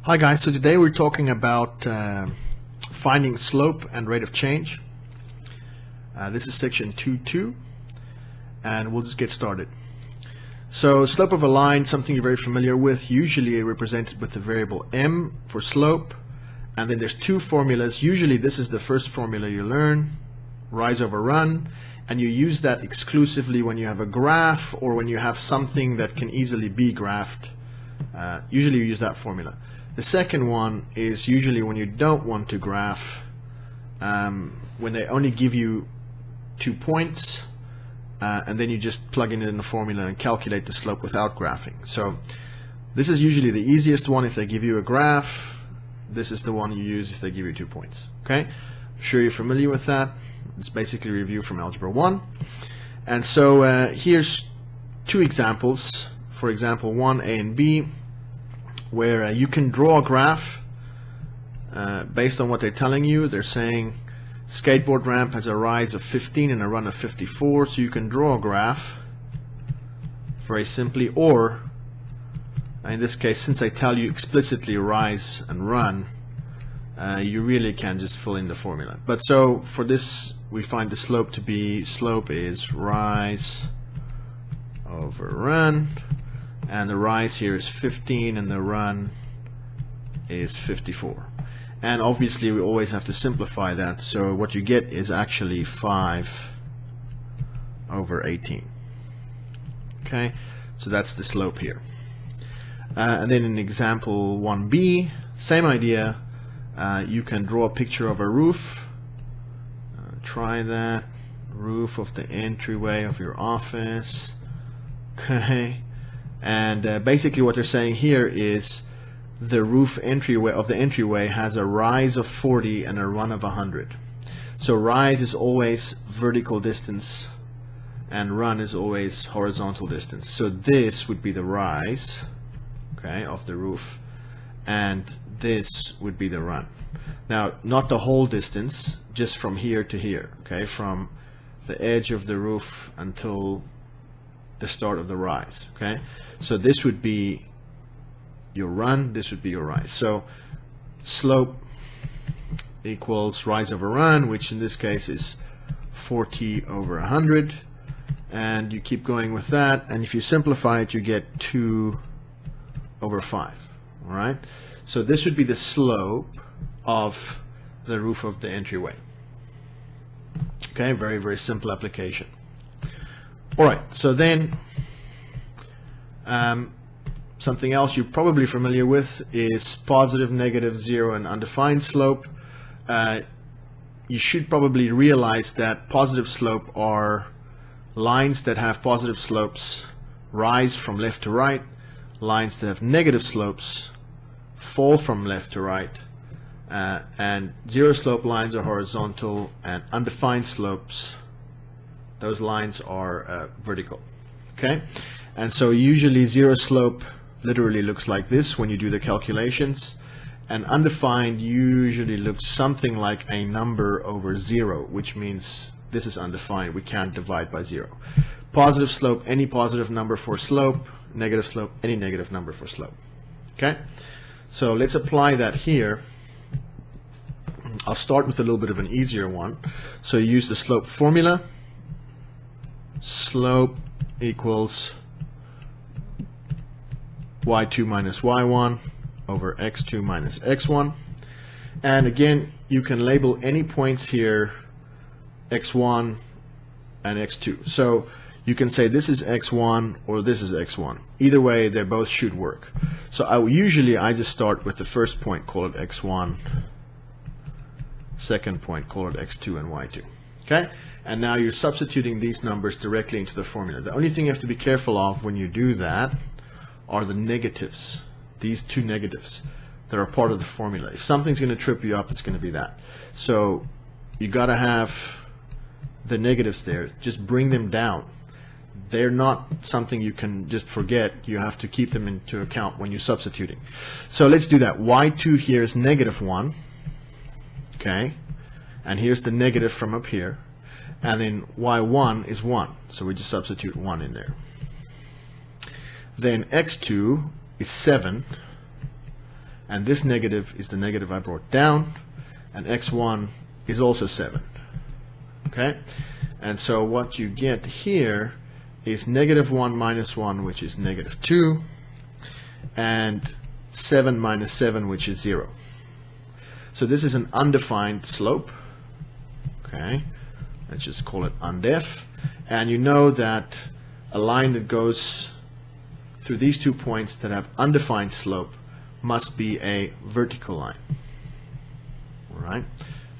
Hi guys, so today we're talking about finding slope and rate of change. This is section 2.2 and we'll just get started. So slope of a line, something you're very familiar with, usually represented with the variable m for slope, and then there's two formulas. Usually this is the first formula you learn, rise over run, and you use that exclusively when you have a graph or when you have something that can easily be graphed. Usually you use that formula. The second one is usually when you don't want to graph, when they only give you 2 points, and then you just plug in the formula and calculate the slope without graphing. So this is usually the easiest one if they give you a graph. This is the one you use if they give you 2 points. Okay, I'm sure you're familiar with that. It's basically a review from Algebra 1. And so here's two examples. For example, 1a and b, where you can draw a graph based on what they're telling you. They're saying skateboard ramp has a rise of 15 and a run of 54, so you can draw a graph very simply, or in this case, since they tell you explicitly rise and run, you really can just fill in the formula. But so for this, we find the slope to be, slope is rise over run, and the rise here is 15 and the run is 54. And obviously we always have to simplify that, so what you get is actually 5 over 18. Okay, so that's the slope here. And then in example 1b, same idea. You can draw a picture of a roof. Try that. Roof of the entryway of your office. Okay, and basically what they're saying here is the roof entryway of the entryway has a rise of 40 and a run of 100. So rise is always vertical distance and run is always horizontal distance. So this would be the rise, okay, of the roof, and this would be the run. Now, not the whole distance, just from here to here, okay, from the edge of the roof until the start of the rise. Okay, so this would be your run, this would be your rise. So slope equals rise over run, which in this case is 40 over 100, and you keep going with that, and if you simplify it you get 2 over 5. All right, so this would be the slope of the roof of the entryway. Okay, very, very simple application. Alright, so then something else you're probably familiar with is positive, negative, zero, and undefined slope. You should probably realize that positive slope are lines that have positive slopes rise from left to right, lines that have negative slopes fall from left to right, and zero slope lines are horizontal, and undefined slopes, those lines are vertical. Okay, and so usually zero slope literally looks like this when you do the calculations, and undefined usually looks something like a number over 0, which means this is undefined, we can't divide by 0. Positive slope, any positive number for slope. Negative slope, any negative number for slope. Okay, so let's apply that here. I'll start with a little bit of an easier one. So you use the slope formula. Slope equals y2 minus y1 over x2 minus x1. And again, you can label any points here x1 and x2. So you can say this is x1 or this is x1. Either way, they both should work. So I just start with the first point, call it x1. Second point, call it x2 and y2. Okay, and now you're substituting these numbers directly into the formula. The only thing you have to be careful of when you do that are the negatives, these two negatives that are part of the formula. If something's going to trip you up, it's going to be that. So you got to have the negatives there, just bring them down. They're not something you can just forget. You have to keep them into account when you're substituting. So let's do that. y2 here is negative 1. Okay, and here's the negative from up here, and then y1 is 1, so we just substitute 1 in there. Then x2 is 7, and this negative is the negative I brought down, and x1 is also 7. Okay, and so what you get here is -1 minus 1, which is -2, and 7 minus 7, which is 0. So this is an undefined slope. Okay, let's just call it undef. And you know that a line that goes through these 2 points that have undefined slope must be a vertical line. All right,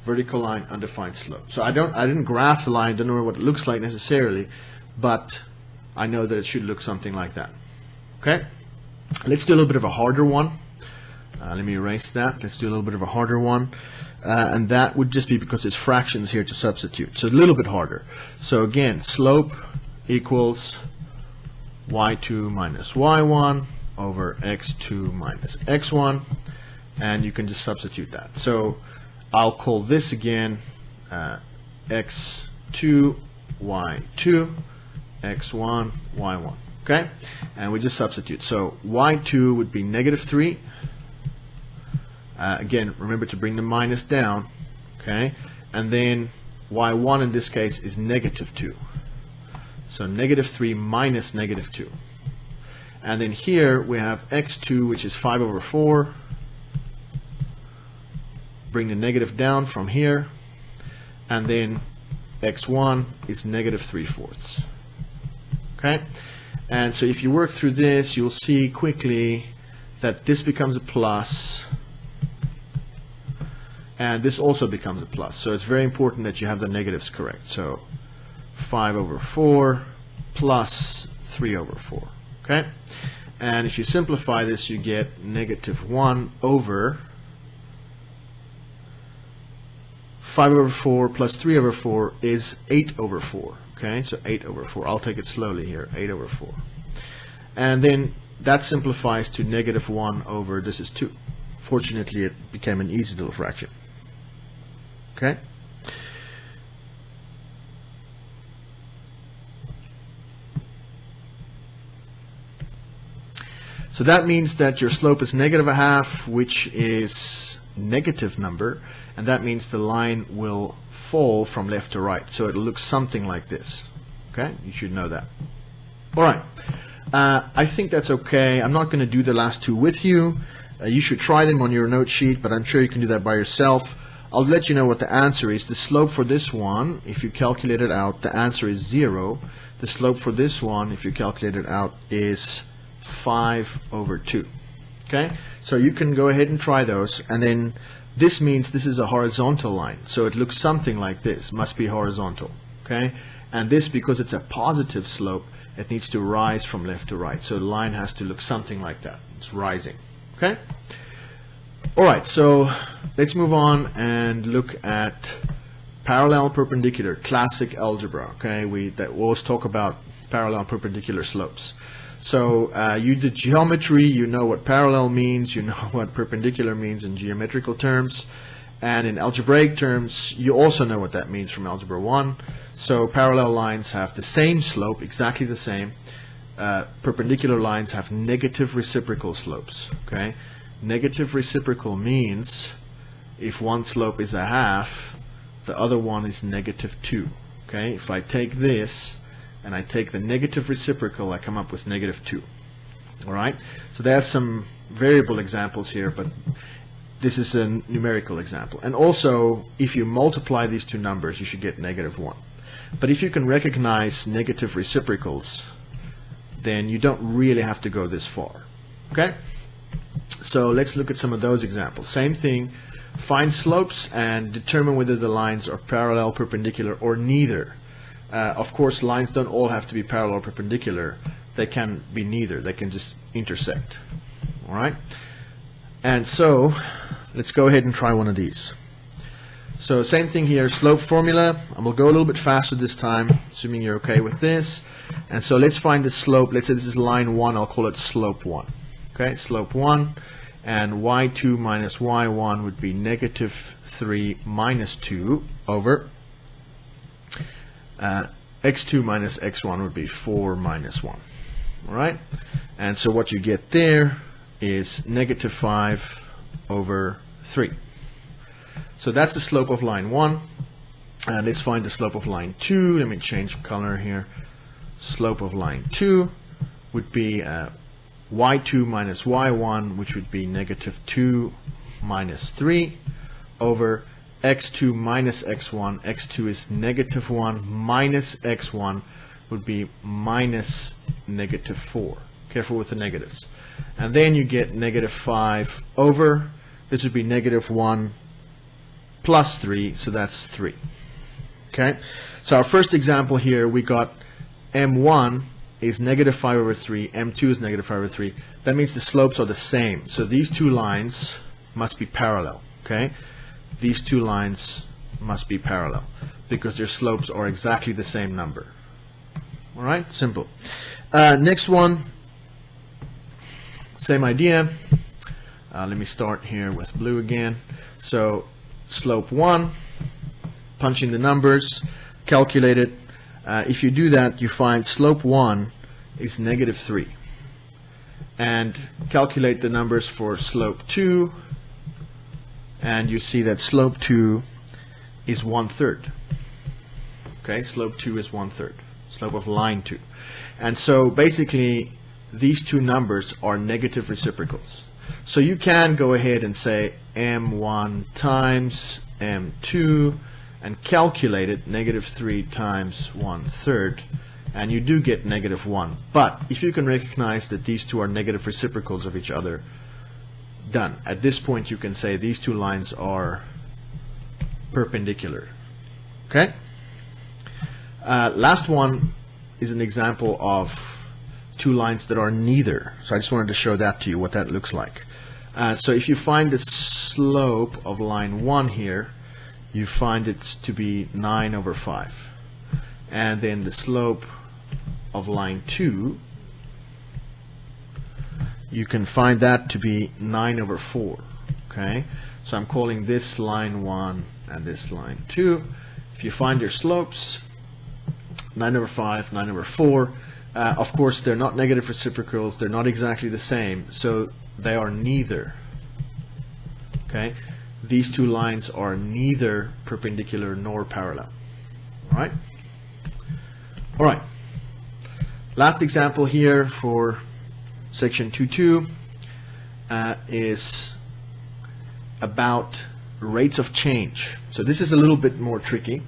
vertical line, undefined slope. So I didn't graph the line, don't know what it looks like necessarily, but I know that it should look something like that. Okay, let's do a little bit of a harder one. Let me erase that. Let's do a little bit of a harder one. And that would just be because it's fractions here to substitute. So a little bit harder. So again, slope equals y2 minus y1 over x2 minus x1. And you can just substitute that. So I'll call this again x2, y2, x1, y1. Okay? And we just substitute. So y2 would be -3. Again, remember to bring the minus down, okay? And then y1 in this case is -2. So -3 minus -2. And then here we have x2, which is 5 over 4. Bring the negative down from here. And then x1 is -3/4. Okay? And so if you work through this, you'll see quickly that this becomes a plus. And this also becomes a plus. So it's very important that you have the negatives correct. So 5 over 4 plus 3 over 4. Okay? And if you simplify this, you get -1 over 5 over 4 plus 3 over 4 is 8 over 4. Okay? So 8 over 4. I'll take it slowly here. 8 over 4. And then that simplifies to -1 over, this is 2. Fortunately, it became an easy little fraction. Okay? So that means that your slope is -1/2, which is negative number, and that means the line will fall from left to right. So it'll look something like this. Okay? You should know that. All right. I think that's okay. I'm not going to do the last two with you. You should try them on your note sheet, but I'm sure you can do that by yourself. I'll let you know what the answer is. The slope for this one, if you calculate it out, the answer is 0. The slope for this one, if you calculate it out, is 5 over 2. Okay? So you can go ahead and try those, and then this means this is a horizontal line. So it looks something like this, must be horizontal. Okay? And this, because it's a positive slope, it needs to rise from left to right. So the line has to look something like that. It's rising. Okay? Alright, so let's move on and look at parallel perpendicular, classic algebra. Okay, we always talk about parallel perpendicular slopes. So you did geometry, you know what parallel means, you know what perpendicular means in geometrical terms, and in algebraic terms you also know what that means from Algebra 1. So parallel lines have the same slope, exactly the same. Perpendicular lines have negative reciprocal slopes. Okay, negative reciprocal means if one slope is 1/2, the other one is -2. Okay, if I take this and I take the negative reciprocal, I come up with -2. All right, so there's some variable examples here, but this is a numerical example. And also, if you multiply these two numbers, you should get -1. But if you can recognize negative reciprocals, then you don't really have to go this far. Okay? So let's look at some of those examples. Same thing, find slopes and determine whether the lines are parallel, perpendicular, or neither. Of course, lines don't all have to be parallel or perpendicular. They can be neither. They can just intersect. All right? And so, let's go ahead and try one of these. So same thing here, slope formula. I'm going to go a little bit faster this time, assuming you're okay with this. And so let's find the slope. Let's say this is line 1. I'll call it slope 1. Okay, slope 1. And y2 minus y1 would be -3 minus 2 over x2 minus x1 would be 4 minus 1. All right? And so what you get there is -5 over 3. So that's the slope of line 1. Let's find the slope of line 2. Let me change color here. Slope of line 2 would be y2 minus y1, which would be negative 2 minus 3 over x2 minus x1. x2 is negative 1 minus x1 would be minus negative 4. Careful with the negatives. And then you get negative 5 over, this would be negative 1 plus 3, so that's 3. Okay, so our first example here, we got m1 is negative 5 over 3, m2 is negative 5 over 3. That means the slopes are the same. So these two lines must be parallel. Okay, these two lines must be parallel because their slopes are exactly the same number. All right, simple. Next one, same idea. Let me start here with blue again. So slope 1, punch in the numbers, calculate it. If you do that, you find slope 1 is negative 3. And calculate the numbers for slope 2, and you see that slope 2 is 1/3. Okay, slope 2 is 1/3. Slope of line 2. And so basically, these two numbers are negative reciprocals. So you can go ahead and say m1 times m2 and calculate it, negative 3 times 1/3, and you do get negative 1. But if you can recognize that these two are negative reciprocals of each other, done. At this point you can say these two lines are perpendicular. Okay? Last one is an example of two lines that are neither. So I just wanted to show that to you, what that looks like. So if you find the slope of line 1 here, you find it to be 9 over 5. And then the slope of line 2, you can find that to be 9 over 4. Okay? So I'm calling this line 1 and this line 2. If you find your slopes, 9 over 5, 9 over 4, of course they're not negative reciprocals, they're not exactly the same, so they are neither. Okay? These two lines are neither perpendicular nor parallel. Alright? Alright. Last example here for section 2.2 is about rates of change. So this is a little bit more tricky.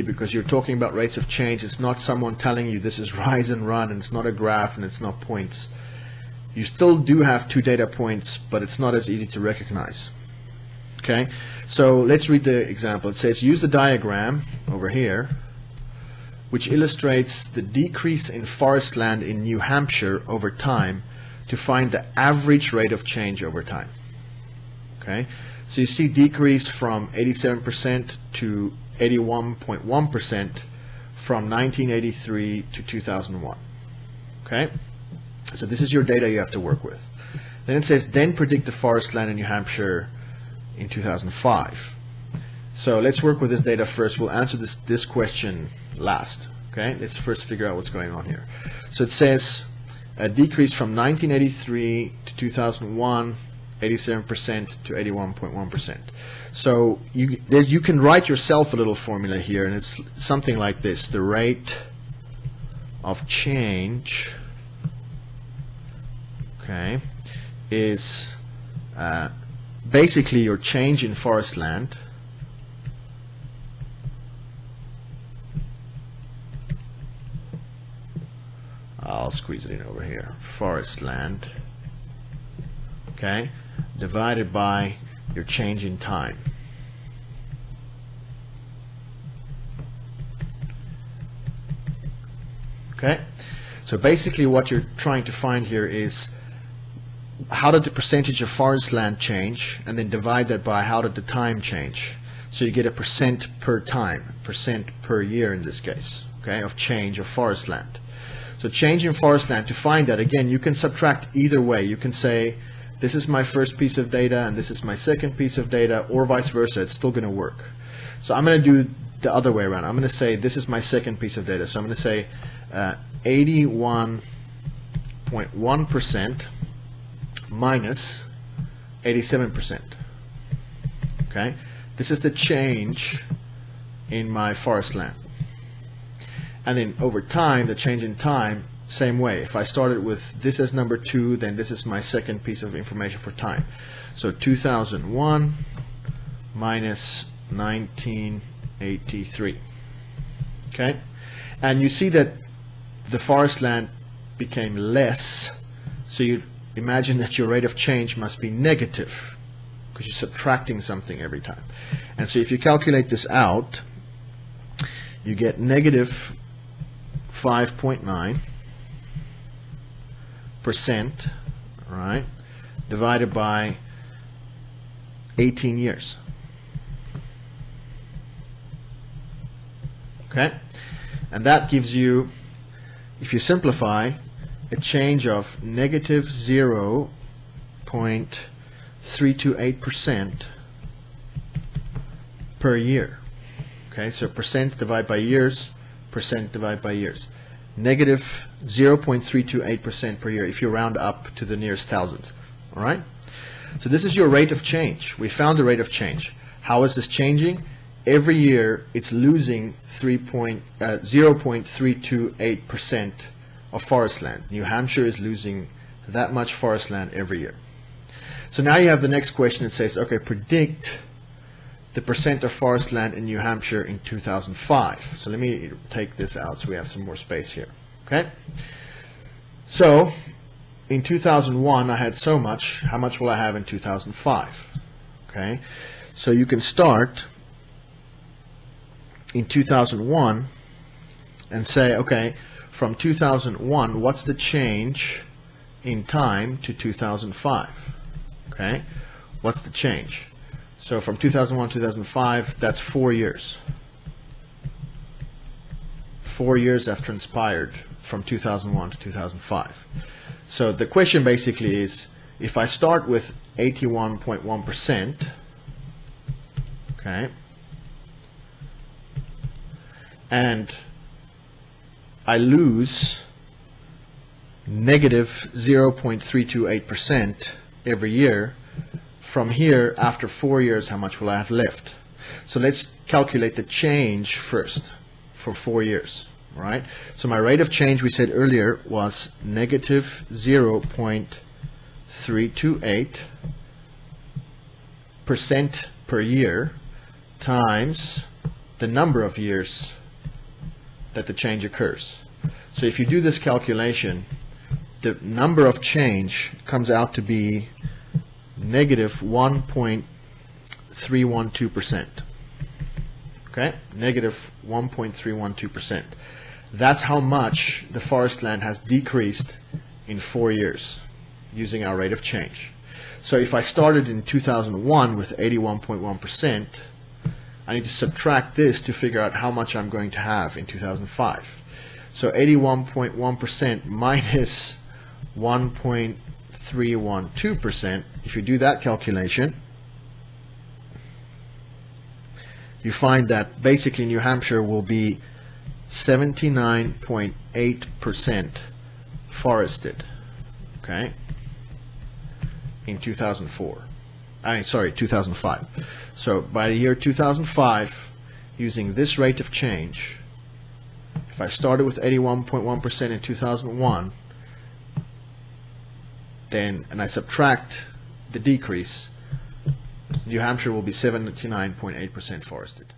Because you're talking about rates of change. It's not someone telling you this is rise and run, and it's not a graph, and it's not points. You still do have two data points, but it's not as easy to recognize. Okay, so let's read the example. It says, use the diagram over here, which illustrates the decrease in forest land in New Hampshire over time to find the average rate of change over time. Okay, so you see decrease from 87% to 81.1% from 1983 to 2001. Okay, so this is your data you have to work with. Then it says, then predict the forest land in New Hampshire in 2005. So let's work with this data first. We'll answer this question last. Okay, let's first figure out what's going on here. So it says a decrease from 1983 to 2001, 87% to 81.1%. So you can write yourself a little formula here, and it's something like this. The rate of change, okay, is basically your change in forest land I'll squeeze it in over here. Forest land, okay, divided by your change in time. Okay, so basically what you're trying to find here is how did the percentage of forest land change, and then divide that by how did the time change. So you get a percent per time, percent per year in this case, okay, of change of forest land. So change in forest land, to find that, again, you can subtract either way. You can say this is my first piece of data and this is my second piece of data, or vice versa. It's still going to work. So I'm going to do the other way around. I'm going to say this is my second piece of data. So I'm going to say 81.1% minus 87%. Okay, this is the change in my forest land. And then over time, the change in time, same way. If I started with this as number 2, then this is my second piece of information for time. So 2001 minus 1983. Okay, and you see that the forest land became less, so you imagine that your rate of change must be negative because you're subtracting something every time. And so if you calculate this out, you get negative 5.9%, right, divided by 18 years. Okay, and that gives you, if you simplify, a change of negative 0.328% per year. Okay, so percent divided by years, percent divided by years. Negative 0.328% per year if you round up to the nearest thousandth. All right? So this is your rate of change. We found the rate of change. How is this changing? Every year it's losing 0.328% of forest land. New Hampshire is losing that much forest land every year. So now you have the next question that says, okay, predict the percent of forest land in New Hampshire in 2005. So let me take this out so we have some more space here. Okay? So in 2001 I had so much. How much will I have in 2005? Okay? So you can start in 2001 and say, okay, from 2001, what's the change in time to 2005? Okay? What's the change? So from 2001 to 2005, that's 4 years. 4 years have transpired from 2001 to 2005. So the question basically is, if I start with 81.1%, okay, and I lose negative 0.328% every year, from here, after 4 years, how much will I have left? So let's calculate the change first for 4 years, right? So my rate of change, we said earlier, was negative 0.328% per year times the number of years that the change occurs. So if you do this calculation, the number of change comes out to be negative 1.312%. Okay? Negative 1.312%. That's how much the forest land has decreased in 4 years using our rate of change. So if I started in 2001 with 81.1%, I need to subtract this to figure out how much I'm going to have in 2005. So 81.1% minus 1.312%, if you do that calculation, you find that basically New Hampshire will be 79.8% forested, okay, in 2005. So by the year 2005, using this rate of change, if I started with 81.1% in 2001, then, and I subtract the decrease, New Hampshire will be 79.8% forested.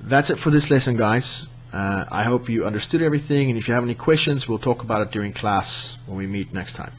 That's it for this lesson, guys. I hope you understood everything, and if you have any questions, we'll talk about it during class when we meet next time.